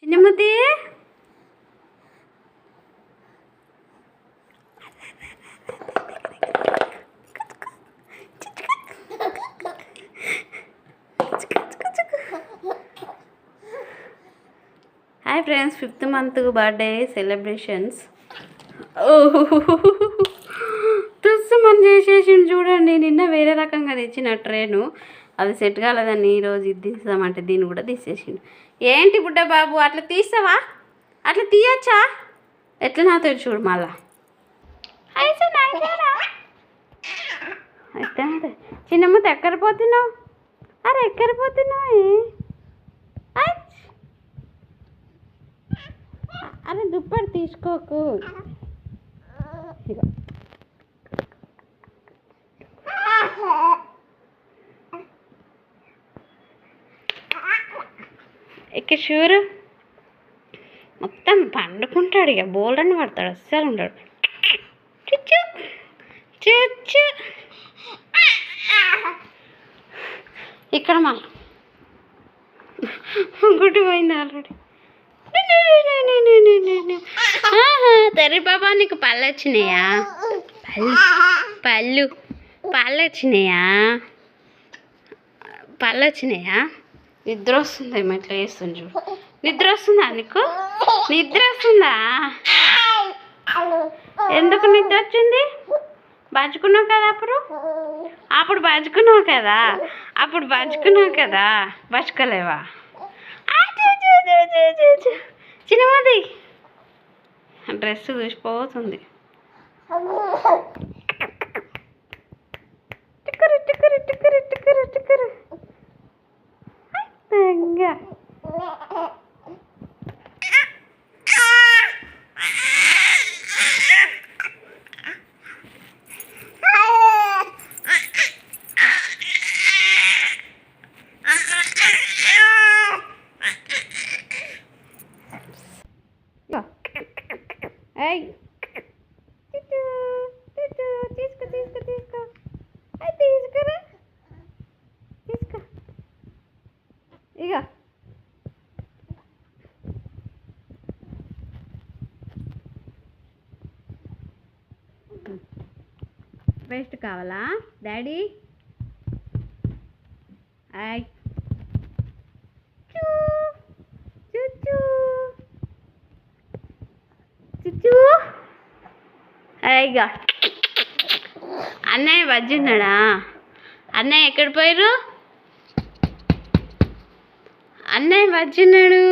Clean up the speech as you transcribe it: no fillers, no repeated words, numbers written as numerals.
చిన్నమ్మది hi friends, 5th month birthday celebrations. Dress మనం చేసేసిండు చూడండి. నిన్న వేరే రకంగా తెచ్చిన ట్రైను అది సెట్ కాలేదని ఈరోజు ఇది తీస్తామంటే దీన్ని కూడా తీసేసిండు. ఏంటి బుడ్డ బాబు అట్లా తీస్తావా? అట్లా తీయచ్చా? ఎట్లా నాతో చూడు మళ్ళా. అయితే చిన్నమ్మ ఎక్కడిపోతున్నావు? అరే ఎక్కడిపోతున్నావు? అరే దుప్పటి తీసుకోకు. ఇక షూరు మొత్తం పండుకుంటాడు. ఇక బోల్డని పడతాడు, అస్సలు ఉంటాడు. చుచ్చు చుచ్చు ఇక్కడ మళ్ళీ గుడ్డి పోయింది ఆల్రెడీ. తెరి బాబా నీకు పళ్ళు వచ్చినాయా? పళ్ళు వచ్చినాయా? పళ్ళు వచ్చినాయా? నిద్ర వస్తుందేమో ఇట్లా వేస్తుంది చూడు. నిద్ర వస్తుందా నీకు? నిద్ర వస్తుందా? ఎందుకు నిద్ర వచ్చింది? బాచుకున్నావు కదా అప్పుడు బాచుకున్నావు కదా బాచుకోలేవా? చిన్నది డ్రెస్ చూసిపోతుంది. టిక్కరు టిక్కరు టిక్కరు టిక్కరు టిక్కరు తీసుకో తీసుకురా తీసుకో. ఇక పేస్ట్ కావాలా డాడీ? ఆయ్ చుచ్చు చుచ్చు. ఇక అన్నయ్య వజ్జున్నాడా? అన్నయ్య ఎక్కడ పోయారు? అన్నయ్య వజ్జున్నాడు.